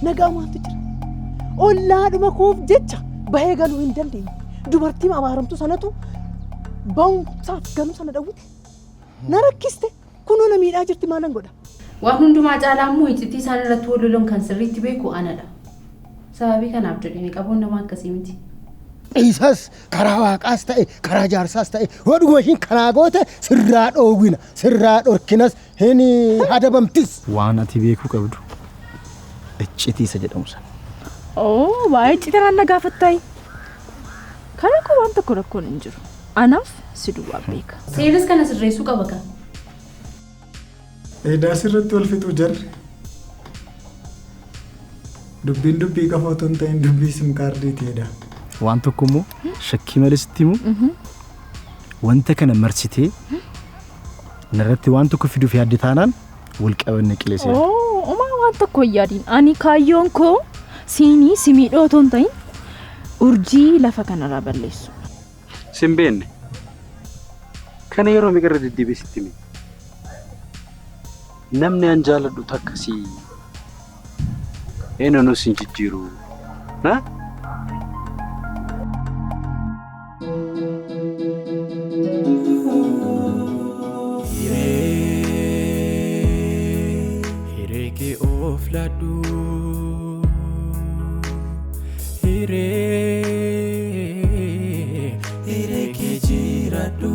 nagaa maaltu jira ollaadhuma koof jecha bahee galuu hin dandeenye dubartii abaaramtu sanatu baa'umsaaf galuu sana dhawwite na rakkiste kunoo na miidhaa jirti maalan godha waan hundumaa caalaa immoo iccitii isaan irratti waliin kan sirriitti beeku anadha sababii kanaaf jedhanii qabuun nama akkasii miti isas karaa waaqaas ta'e karaa jaarsaas ta'e hodhuma ishiin kanaa goote sirraa dhoowwina sirraa dhorkinas hin hadabamtis waan ati beekuu qabdu iccitii isa jedhamu sana baay'ee iccitii na gaafattai kana ko waan tokko rakkoon hin jiru anaaf si duwwaa beeka seeris kana sirreessuu qaba kan Dasirratti wal fixuu jarri dubbii qafootoon ta'in dubbii sim kaardiitiidha. waan tokko immoo shakkii malisti immoo wanta kana marsitee narratti waan tokko fiduuf yaadde taanaan wal qabanne qileesee waan tokko yaadiin ani kaayyoon koo siinii simiidhootoon ta'in urjii lafa kanarraa balleessu simbeenne kana yeroo migarra deddeebisitti mi namni an jaaladhu takkasii eenyuun sin jijjiiru na Hiree ke of ladu Hiree ke jiradu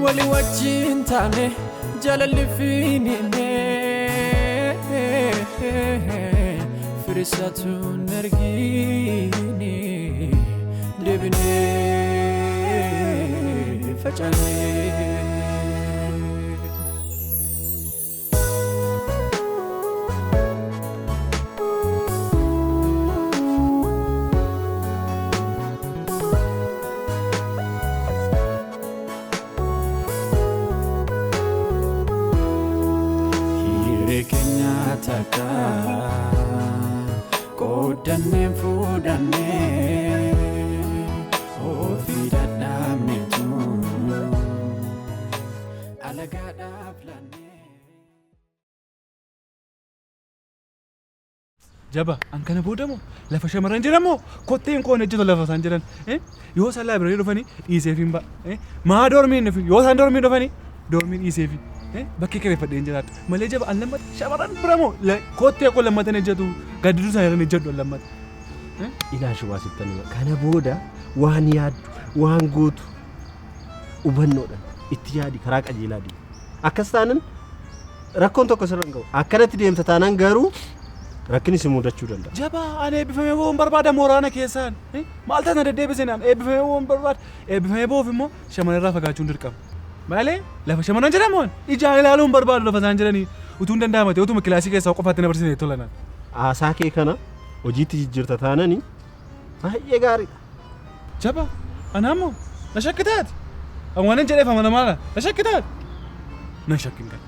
wali wajjin taane jaalalli fiinine firisatuun argine deebinee facaanee taka kodanne fudanne ofida damne tu alagada planne jaba an kana boodamo lafa shamaran jiramo kotteen koon ejjito lafa san jiran yoo san library dhufani dhiiseefin ba maa dormiin dhufi yoo san dormiin dhufani dormiin dhiiseefi bakki kare fadheen jiraata malee jaba an lammata shamaran biramo kottee ko lammatan ejjatu gaddu san irra ejjadhu lammata ilaashi waasittan kana booda waan yaaddu waan gootu ubannoodhaan itti yaadi karaa qajeelaadhi akkas taanan rakkoon tokko sirran gahu akkanatti deemta taanan garuu rakkinni si mudachuu danda'a jaba an eebbifamee boon barbaada mooraana keessaan maal taana deddeebisinaan eebbifamee boon barbaada eebbifamee boof immoo shamarrarraa fagaachuun dirqama malee lafa shamaran jedhamoon ijaa ilaaluun barbaadu lafa isaan jedhanii utuu hin danda'amate utuma kilaasii keessaa qofaatti na barsiisee tolanaan aasaa kee kana hojiitti jijjiirta taananii baay'ee gaariidha jaba anaammoo na shakkitaati awwaanan jedheef amana maala na shakkitaati na shakkin gaa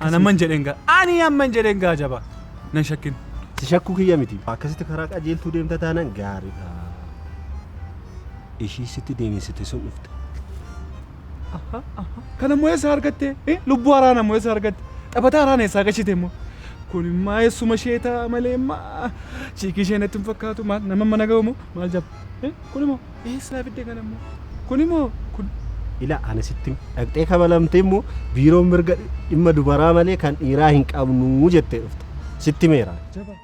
ana man jedhen gaa ani amman jedhen gaa jaba na shakkin si shakkuu kiyya miti akkasitti karaa qajeeltuu deemta taanan gaariidha ishii sitti deemsite sun dhufte kana immoo eessa argatte lubbuu haraana immoo eessa argatte taphataa haraana eessaa gashite immoo kun immoo eessuma isheetaa malee immoo chiikii ishee natti hin fakkaatu maal nama mana ga'u immoo maal jaba kun immoo eessaa fidde kana immoo kun immoo kun ila ana sitti dhaqxee kabalamtee immoo biiroon mirga dhimma dubaraa malee kan dhiiraa hin qabnu jettee dhufte sitti meera jaba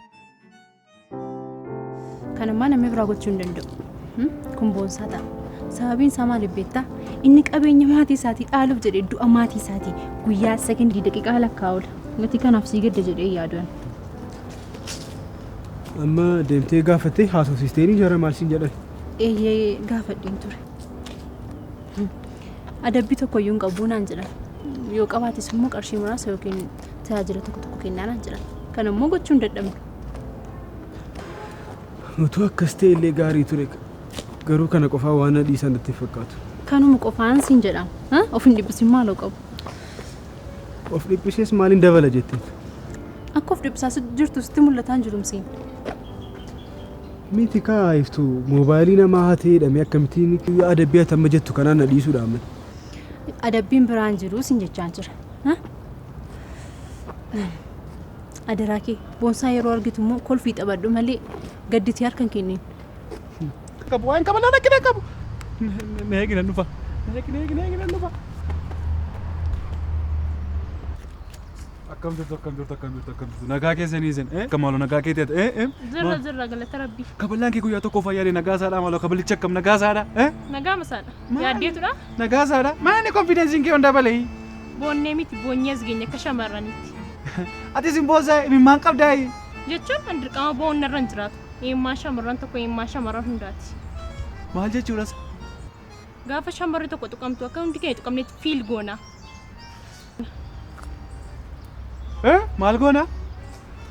kana mana me bira gochuu hin danda'u kun boonsaa ta'a sababiin isaa maaliif beektaa inni qabeenya maatii isaatii dhaaluuf jedhee du'a maatii isaatii guyyaa sekondii daqiiqaa lakkaa'udha mati kanaaf sii gadda jedhee yaaduun amma deemtee gaafattee haasofsiisteenii jara maal siin jedhan gaafadhiin ture adabbii tokkoyyuu hin qabu naan jedhan yoo qabaatis immoo qarshii muraasa yookiin tajaajila tokko kennaanaan jira. Kan immoo gochuun dadhabne. Utuu akkas ta'e illee gaarii ture. Garuu kana qofaa waan dhiisan itti fakkaatu. Kanuma qofaan siin jedhama. Of hin dhiphisin maaloo qabu. Of dhiphisees maaliin dabala jettee? Akka of dhiphisaa jirtu sitti mul'ataan jirumsiin. Miti kaayiftu moobaayilii namaa haa ta'edhame akkamittiin adabbii hatamma jettu kanaan na dhiisuudhaan. Adabbiin biraan jiru siin jechaan jira. Adaraa kee boonsaa yeroo argitu immoo kolfii xabadhu malee gadditii harkan kenniin. Qabu waan qaban ana kina qabu. Neegina dhufa. Neegina dhufa. Akkam jirtu. Nagaa keessanii isin. Kamaaloo nagaa keetii ati. Zirra galata rabbii. Kaballaan kee guyyaa tokko fayyaadee nagaa saadhaa maaloo kabalicha akkam nagaa saadhaa. Nagaa masaadha. Yaaddeetudha. Nagaa saadhaa. Maali konfidensiin kee hunda balee? Boonnee miti boonyees geenye akka shamarranitti. Ati sin boosaa imimmaan qabdaa? Jechuun kan dirqama boonna irra hin jiraatu. Imimmaan shamarran tokko imimmaan shamarran hundaati. Maal jechuudhas? Gaafa shamarri tokko tuqamtu akka hundi keenya tuqamnetti fiil goona. Maal goona?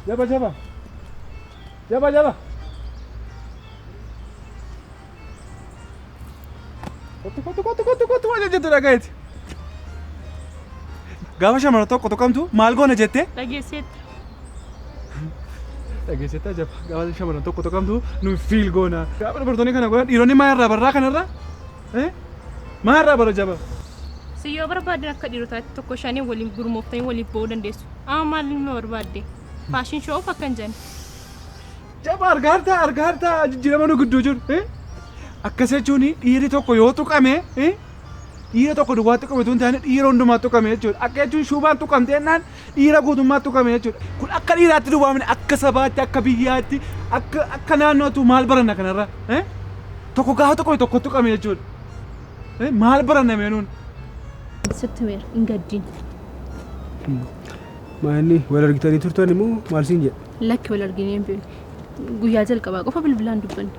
Jaba. Kottu waan jettu dhagayeeti. Gaafa shamarra tokko tuqamtu maal goona jettee? Dhageesseetta. Dhageesseetta jaba. Gaafa shamarra tokko tuqamtu nu fiil goona. Gaafa dubartoonni kana godhan dhiironni maa irraa barraa kanarraa? Maa irraa bara jaba? Si yoo barbaadde akka dhiirotaatti tokko shanii waliin gurmooftanii waliif ba'uu dandeessu. Amma maal nama barbaadde? Faashin shoo'uuf akka hin jenne. Jaba argaartaa jijjiirama nu gidduu jiru. Akkas jechuun dhiirri tokko yoo tuqame dhiira tokko duwwaa tuqame tun taane dhiira hundumaa tuqame jechuudha. Akka jechuun shubaan tuqamte jennaan dhiira guutummaa tuqame jechuudha. Kun akka dhiiraatti duwwaamne akka sabaatti akka biyyaatti akka naannootu maal baranna kanarra? Tokko gaafa tuqame tokko tuqame jechuudha. Maal baranna meenuun? Sitti meer hin gaddiin. Maanni wal argitanii turtan immoo maal siin jedha? Lakki wal arginee hin beeku. Guyyaa jalqabaa qofa bilbilaan dubbanne.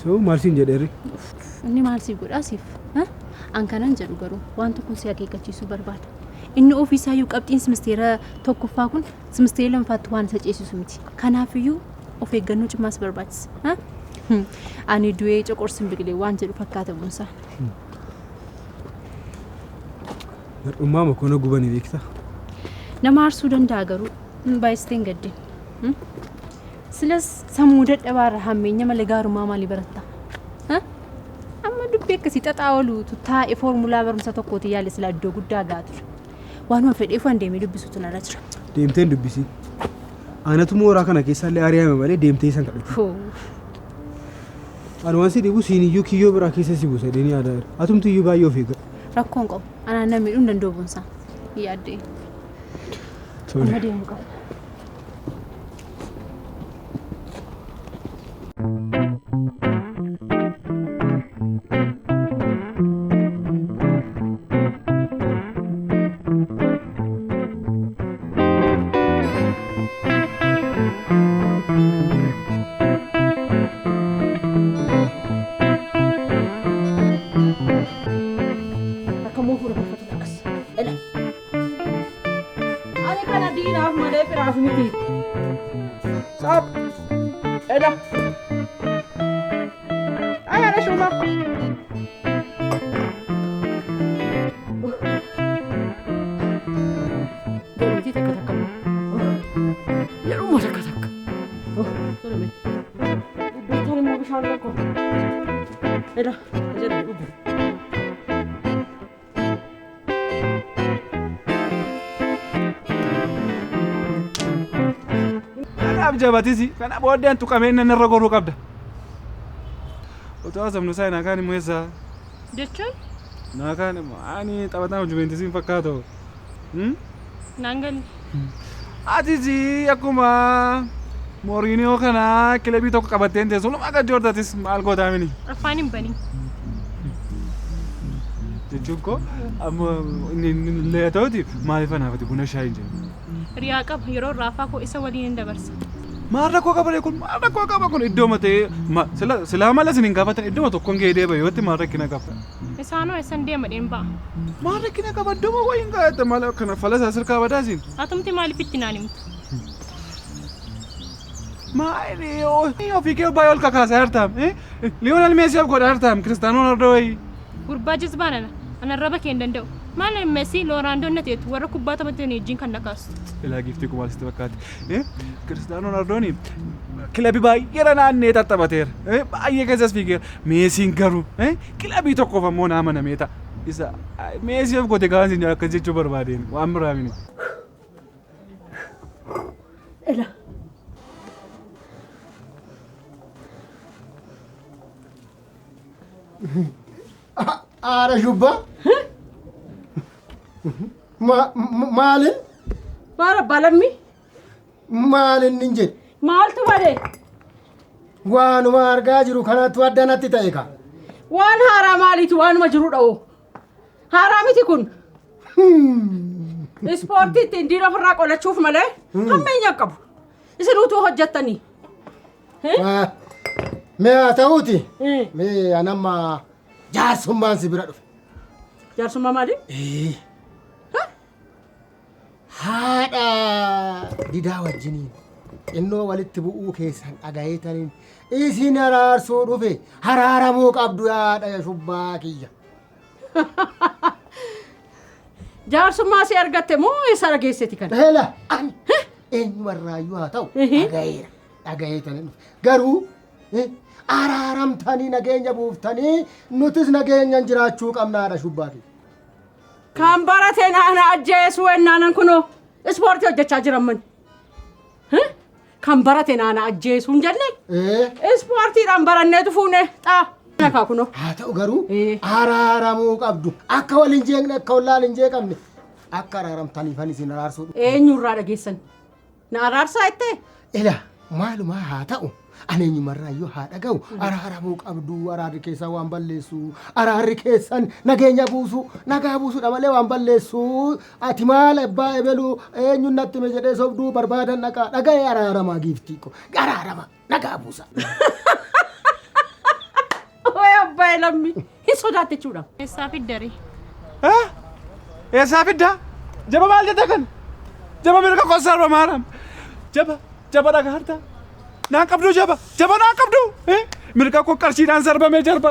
So maal siin jedheerri? Inni maal siif godhaa siif? An kanan jedhu garuu waan tokko si akeekkachiisuu barbaada. Inni ofiisaayyuu qabxiin simisteera tokkoffaa kun simisteera lammaffatti waan isa ceesisu miti. Kanaafiyyuu of eeggannoo cimaas barbaachisa. Ani du'ee coqorsin biqilee waan jedhu fakkaata bunsaa. Dhummaa makoona gubanii beektaa? Nama aarsuu danda'a garuu baay'isteen gaddeen. Silas sammuu dadhabaarra hammeenya malee gaarummaa maalii baratta? Amma dubbii akkasii xaxaa ooluutu taa'ee foormulaa barumsa tokkooti yaale sila iddoo guddaa gaatu. Waanuma fedheef waan deemee dubbisuutu narra jira. Deemteen dubbisi. Aanatu mooraa kana keessaallee ari'ame malee deemtee isan kadhate. Ani waan si dhibu siiniyyuu kiyyoo biraa keessa si buusa deeni aadaa. Atumtu iyyuu baay'ee of eegga. Rakkoon qabu. Anaan namni dhuun danda'u bunsaa. Yaaddee. Amma deemu qaba. Jabatisi kana booddeen tuqamee inni irra goruu qabda. Otoo asamnu isaa naakaan immoo eessa? Jechuun? Naakaan immoo ani taphataa Juventusiin fakkaatu. Naangali. Atisi akkuma Mourinho kana kilabii tokko qabatteen teessu luma akka Joordatis maal gootaa mini? Afaan hin banii. Jechuun koo amma inni illee ta'uti maaliif anaafati buna shaayiin jedhu? Riyaa qaba yeroo raafaa koo isa waliin hin dabarsa. Maal rakkoo qaba kun iddoo matee silaa mala isin hin gaafatan iddoo tokkoon gahee deebi'e yootti maal rakkina qaba. Isaanoo eessan deema dhimba. Maal rakkina qabadduma wayiin gaa'etta maal kana falasaa sirkaa badaasin. Atumti maaliif itti naan himtu? Maali ofii kee baay'ee ol kakaasaa jirtaam. Liyoonel Meesiif godhaa jirtaam Kiristaanoo Ronaldoo wayii. Gurbaa jizbaanana ana raba kee hin danda'u. Maal Meesii Looraandoo na teetu warra kubbaa taphatan wajjin kan nakaastu. Ilaa giftii kumaal sitti fakkaate. Kiristaanoo Ronaldoon kilabii baay'ee naannee taphatateera. Baay'ee keessas fiigeera. Meesiin garuu kilabii tokkoof ammoo nama namee ta'a. Isa Meesiif godhe gaansi akkas jechuu barbaadeen waan biraa mini. Ela. Aara shubba. Maalin? Bara balammi. Maalin nin jedhe? Maaltu bade? Waanuma argaa jiru kanattu addanatti ta'e ka. Waan haaraa maaliiti waanuma jiru dha'u? Haaraa miti kun. Ispoortii ittiin diina ofirraa qolachuuf malee hammeenya qabu. Isin utuu hojjettanii. Mee haa ta'uuti. Mee anamma jaarsummaan si bira dhufe. Jaarsummaa maali? Haadha didaa wajjiniin xinnoo walitti bu'uu keessan dhagayeetaniin isin araarsuu dhufe haraaramuu qabdu haadha shubbaa kiyya. Jaarsummaa si argatte moo isa dhageesseti kana? Hela ani eenyumarraayyuu haa ta'u dhagayeera dhagayeetaniin garuu araaramtanii nageenya buuftanii nutis nageenyan jiraachuu qabna haadha shubbaa kiyya. Kan barateen ana ajjeesuu ennaanan kunoo ispoortii hojjechaa jiran man. Kan barateen ana ajjeesuu hin jenne ispoortiidhaan baranneetu fuune xaa. Nakaa kunoo. Haa ta'u garuu araaramuu qabdu akka wal hin jeeqne akka wallaan hin jeeqamne akka araaramtaniifan isin araarsuu. Eenyurraa dhageessan? Na araarsaa ittee? Ela maalumaa haa ta'u. Ani eenyumarraayyuu haa dhaga'u araaramuu qabdu araarri keessan waan balleessu araarri keessan nageenya buusu nagaa buusuudha malee waan balleessu ati maal abbaa ebeluu eenyuun natti me jedhee sobduu barbaadan dhaga'ee araaramaa giiftii ko araarama nagaa buusa. Oye abbaa lammi hin sodaatte jechuudha. Eessaa fiddari? Eessaa fiddaa? Jaba maal jette kan? Jaba mirga kossarba maaram. Jaba dhagaa hartaa. Naan qabdu jaba naan qabdu mirga koo qarshiidhaan sarbamee jaba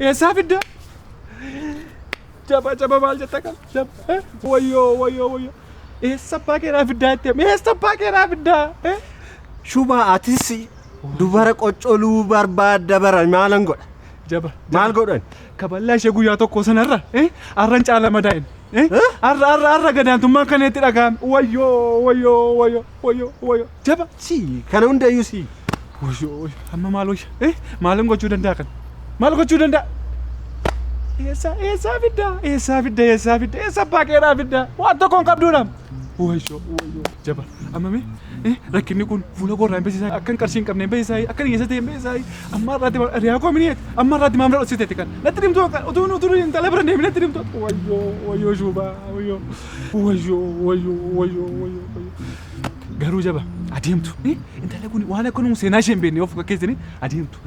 eessaa fidda jaba maal jetta kan wayyoo eessa abbaa keeraa fiddaa jetteem eessa abbaa keeraa fiddaa Shubaa atis dubara qoccoluu barbaadda bara maalan godha? Maal godhan? Kaballaa ishee guyyaa tokko sanarra arran caala madaa'in. Arra gadaantummaan kan itti dhaga'ame wayyoo jaba Si kana hundayyuu si. wayyoo amma maal wayya maalin gochuu danda'a kan maal gochuu danda'a eessaa fiddaa eessa abbaa keeraa fiddaa waan tokkoon qabduudhaam wayyoo jaba amma mee rakkinni kun fuula gorraa hin beeksisaa akkan qarshii hin qabne hin beeksisaa akkan hiyyeessa ta'e hin beeksisaa amma irraatti riyaakoo miniyeeti amma irraatti maamila dhoksiteeti kan natti dhimtuu utuu intala bira deemi natti dhimtuu wayyoo shubaa wayyoo garuu jaba adeemtu intala kun waan akkanuma seenaa ishee hin beekne of fakkeessanii adeemtu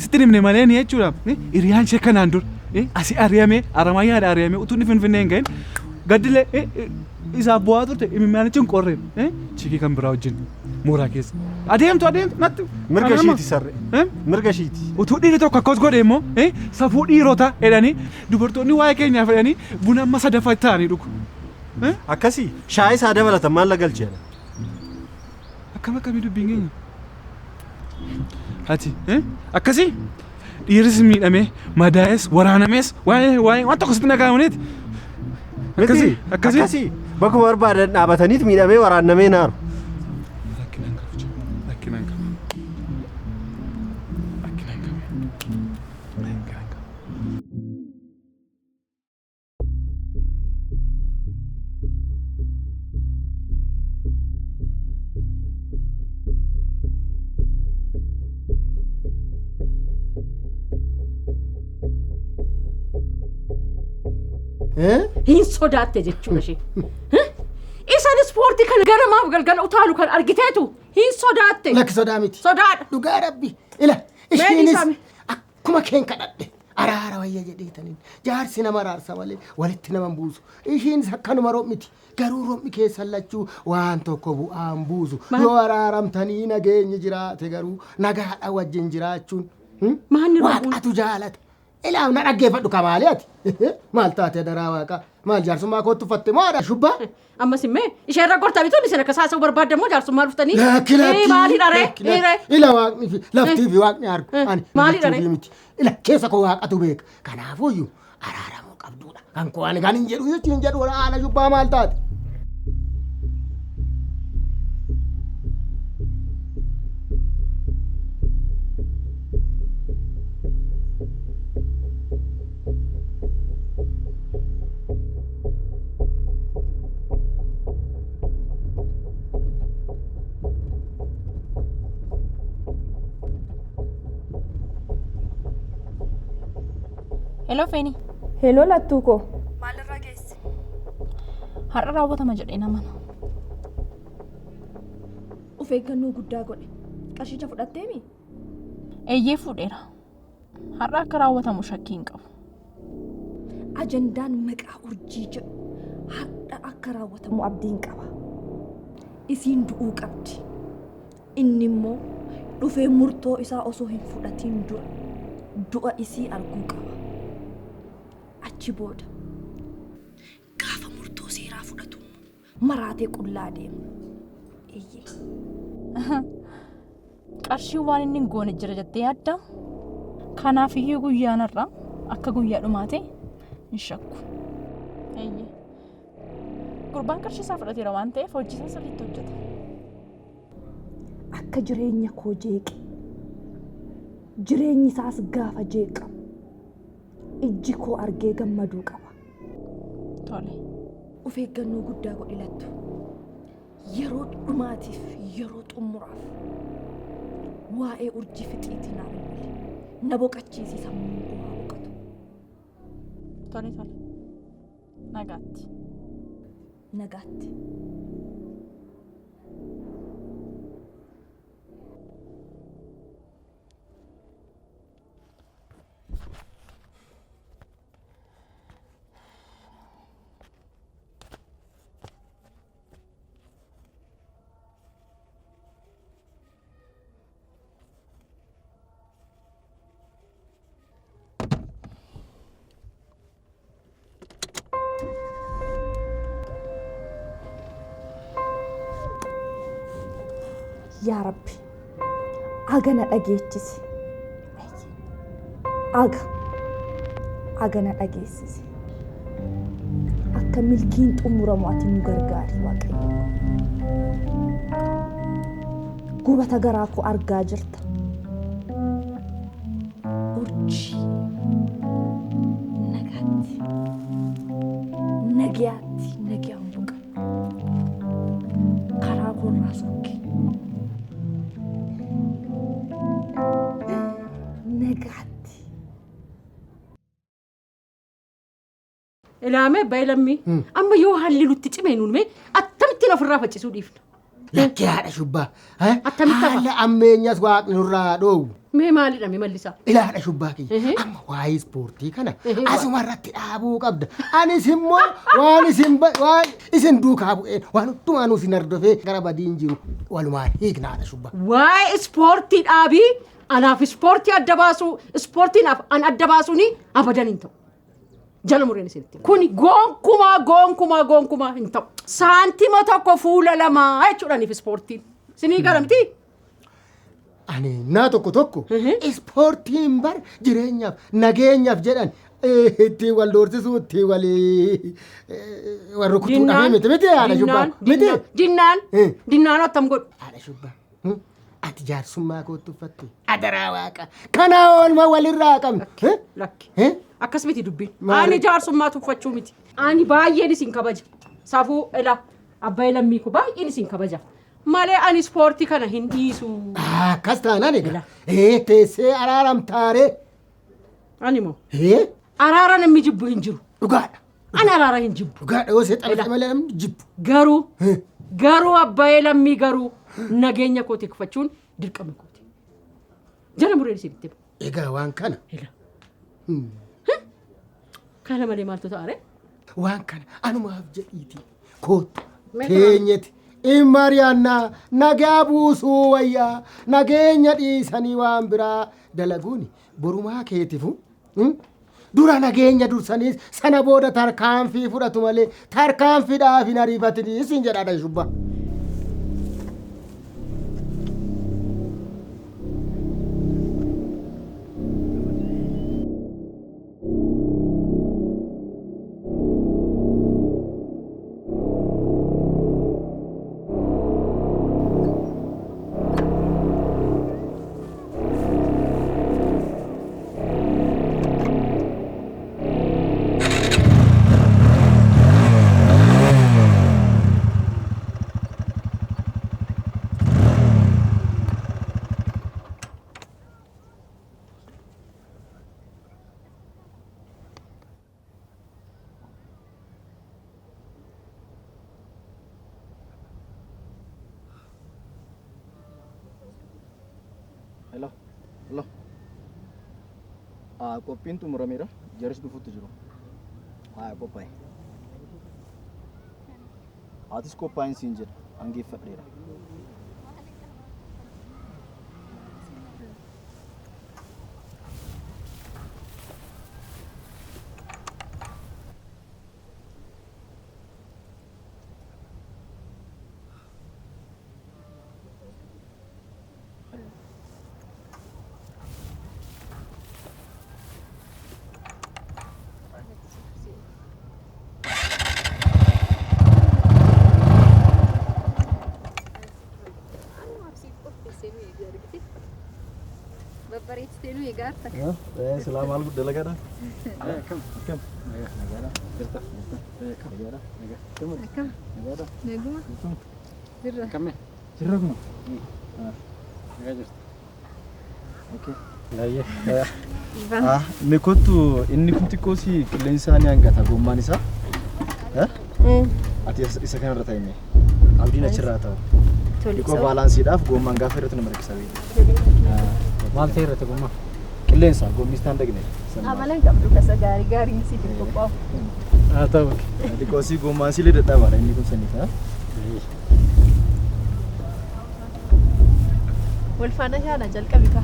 sitti himne malee ni jechuudha hiriyaan ishee kanaan dur asii ari'amee aramayyaadha ari'amee utuu inni finfinnee hin gahin gaddilee isaaf bu'aa turte imimmaanichi hin qorreen chikii kan biraa wajjin mooraa keessa adeemtu natti Mirga ishiiti sarre. Mirga ishiiti. utuu dhiirri tokko akkas godhe immoo safuu dhiirota jedhanii dubartoonni waa'ee keenyaaf jedhanii buna amma sadaffaa ta'anii dhugu. Akkasii shaayii isaa dabalatan maal la galcheedha? Akkamii dubbiin keenya? Ati akkasii dhiirris miidhamee madaa'es waraanames waan tokko sitti nagaamaneeti. Akkasii bakka barbaadan dhaabataniit miidhamee waraannamee naaru. Hin sodaatte jechuudha ishee. Isan ispoortii kana ganamaaf galgala utaalu kan argiteetu hin sodaatte. Lakki sodaa miti. Sodaadha. Dhugaa rabbi. Ila ishiinis akkuma keen kadhadhe araara wayya jedheetaniin jaarsi nama raarsa malee walitti nama buusu ishiin sakkanuma roobmiti garuu roobmi keessan lachuu waan tokko bu'aan buusu yoo araaramtanii nageenyi jiraate garuu nagaadha wajjin jiraachuun waaqatu jaalata ilaam na dhaggeeffadhu kamaali ati maal taate daraa waaqa maal jaarsummaa kootu fatte maadha shubbaa amma simmee isheen rakkootaa bituun isin akka saasa'u barbaaddamoo jaarsummaa dhuftanii maali dharee ila waaqni fi laftii fi waaqni argu ani maali dharee ila keessa koo waaqatu beeka kanaafuyyuu araaramuu qabduudha kan koo ani kan hin jedhu jechuun jedhu haala shubbaa maal taate Hello Feni. Hello Lattuko. Maalirraa geesse? Har'a raawwatama jedhee namana. Of eeggannoo guddaa godhe. Qarshicha fudhatteemi? Eeyyee fuudheera. Har'a akka raawwatamu shakkii hin qabu. Ajandaan maqaa urjii jedhu har'a akka raawwatamu abdiin qaba. Isiin du'uu qabdi. Inni immoo dhufee murtoo isaa osoo hin fudhatiin du'a isii arguu qaba. Achi booda gaafa murtoo seeraa fudhatu maraatee qullaa deemu. Qarshiin waan inni hin goone jira jettee yaadda? Kanaaf iyyuu guyyaan irraa akka guyyaa dhumaate hin shakku. Gurbaan qarshii isaa fudhateera waan ta'eef hojii isaa sirriitti hojjeta. Akka jireenya koo jeeqe jireenyi isaas gaafa jeeqamu ijji koo argee gammaduu qaba. Tole. Of eeggannoo guddaa godhi Lattu. Yeroo dhumaatiif yeroo xumuraaf waa'ee urjii fixiitii naa bilbili. Na boqachiisi sammuu koo haa boqotu. Tole. Nagaatti. Nagaatti. Yaa Rabbi, aga na dhageechisi. Aga na dhageessisi. Akka milkiin xumuramu ati nu gargaari Waaqayyo. Gubata garaa koo argaa jirta. Urjii nagaatti. Nagayaan buqa. Karaa koorraa sokke. Nagaatti. Ilaamee baay'ilami amma yoo haalli nutti cimee nuunme attamitti ofirraa faccisuu dhiifna. Lakkee haadha shubbaa. Haala ammeenyas waaqni nurraa dhoowwu. Mee maalidha mee mallisaa? Ilaadha shubbaa kiyya. Amma waa'ee ispoortii kana asuma irratti dhaabuu qabda. Anis immoo waan isin duukaa bu'een waan hundumaa nuuf hin hordofee gara badiin jiru walumaan hiiknaadha shubbaa. Waa'ee ispoortii dhaabii anaaf ispoortii adda baasuu ispoortiinaaf an adda baasuuni abadan hin ta'u. Jala mureen isinitti. Kuni gonkumaa hin ta'u. Saantima tokko fuula lamaa jechuudhaaniif ispoortiin. Sinii garamtii? Ani naa tokko ispoortiin bar jireenyaaf nageenyaaf jedhan itti wal doorsisuu itti wal rukutuudhaaf miti haadha shubbaa. Miti. Dinnaan attam godhu. Haadha shubbaa. Ati jaarsummaa kootu uffatte. Adaraa waaqa. Kana oolma walirraa qabna. Lakki. Akkas miti dubbiin. Ani jaarsummaa tuffachuu miti. Ani baay'een isin kabaja. Safuu abbaa lammii koo baay'een isin kabaja. Malee ani ispoortii kana hin dhiisu. Akkas taanaan egaa. Teessee araaramtaaree. Ani moo? Araara namni jibbu hin jiru. Dhugaadha. Ani araara hin jibbu. Dhugaadha yoo seexanatti malee namni jibbu. Garuu abbaa lammii garuu nageenya koo tikfachuun dirqama kooti. Jala mureen isinitti. Egaa waan kana Kana malee maaltu ta'a ree? Waan kana anumaaf jedhiiti kootu teenyeti imariyaannaa nagaa buusuu wayyaa nageenya dhiisanii waan biraa dalaguuni borumaa keetifu dura nageenya dursaniis sana booda tarkaanfii fudhatu malee tarkaanfiidhaaf hin ariifatanii isin jedhaadha shubba. Hello. Hello. Qophiin xumurameera. Jaris dhufuutti jiru. Qophaa'e. Atis qophaa'in siin jedha. Angeeffadheera. Bareechitee nu egaa harta. Silaa maal dalagadha? Akkam. Nagaadha. Jirta. Nagaadha. Akkam. Nagaadha. Naguma. Jirra. Akkami? Jirra kuma. Nagaa jirta. Okay. Inni kottu inni kun xiqqoosi qilleensaa ni hangata gommaan isaa. Ati isa kanarra taa'ime. Abdiin achirraa ta'u. Dhiqoo baalaansiidhaaf gommaan gaafa irratti nama rakkisa beekta. Maal ta'e irratti gommaa? Qilleensa gommistaan dagne. Amalan qabdu kasa gaariin si qophaa'u. Haa ta'u. Dhiqoosii gommaan silee dadhabaadha inni kun saniif. Wal faana yaala jalqabi ka.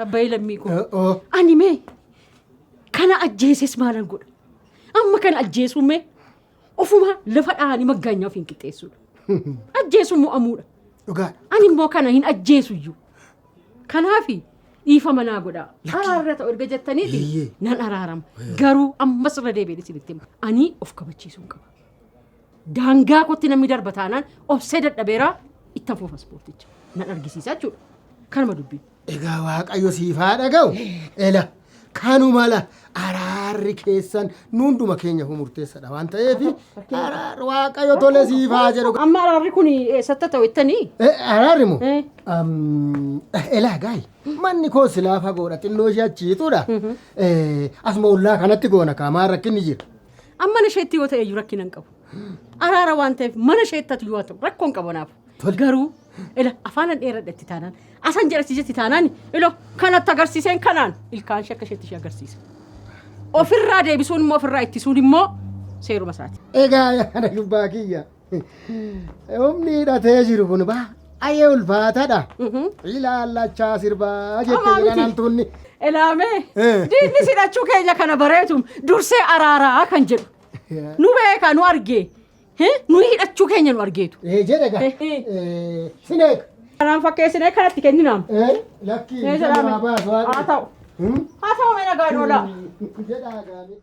Abbaay lammii koo. Ani mee kana ajjeeses maalan godha? Amma kana ajjeesuu mee ofuma lafa dhaanii maggaanyaa ofiin qixxeessuudha. Ajjeesuun mo'amuudha. Dhugaadha. Ani immoo kana hin ajjeesu iyyuu. Kanaafi dhiifama naa godhaa. Araarra ta'u erga jettaniiti nan araarama. Garuu ammas irra deebiin isinitti hima. Ani of kabachiisuun qaba. Daangaa kootti namni darba taanaan obsee dadhabeeraa ittan fuufa ispoorticha. Nan argisiisa jechuudha. Kanuma dubbiin. Egaa Waaqayyo siif haa dhaga'u. Ela kanumala araarri keessan hunduma keenya murteessadha waan ta'eef Waaqayyo tole siif haa jedhu. Amma araarri kun eessatti ta'u jettanii? Araarri moo? Ela gaayi manni koo silaa fagoodha xinnoo ishee achiituudha. Asuma ollaa kanatti goona kaamaan rakkinni jira. Amma isheetti yoo ta'e iyyuu rakkina hin qabu. Araara waan ta'eef mana isheettatu yoo ta'u rakkoon qabanaaf. Garuu ila afaan dheeradhetti taanaan asan jedhasiisetti taanaan ilo kanatti agarsiiseen kanaan ilkaan ishee akka isheetti ishee agarsiisa. Ofirraa deebisuun immoo ofirraa ittisuun immoo seeruma isaati. Egaa yaada gubbaa kiyya. Humni hidhatee jiru kun baay'ee ulfaataadha. Ilaallachaa sirbaa jettee jedhan tunni. Ilaamee diinni hidhachuu keenya kana bareetum dursee araaraa kan jedhu. Nu beeka nu argee. Nu hidhachuu keenya nu argeetu. Jedhe gaa. Sineek. Kanaan fakkeessinee kanatti kenninaam. Lakkii jedhamaa baasu waan. Haa ta'u. Haa ta'u mee nagaan oolaa. Jedhaa gaanii.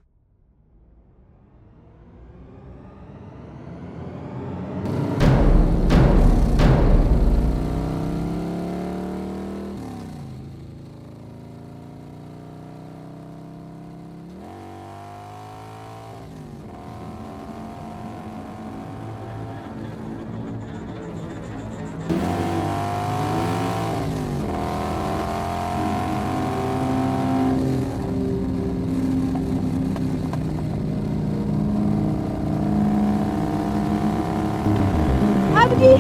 Abdi!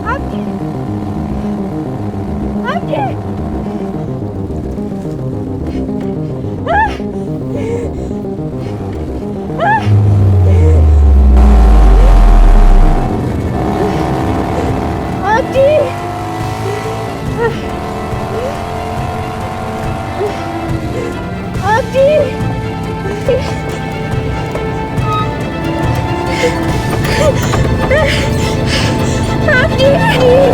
Abdi! Abdi! Abdi! Abdi! Abdi!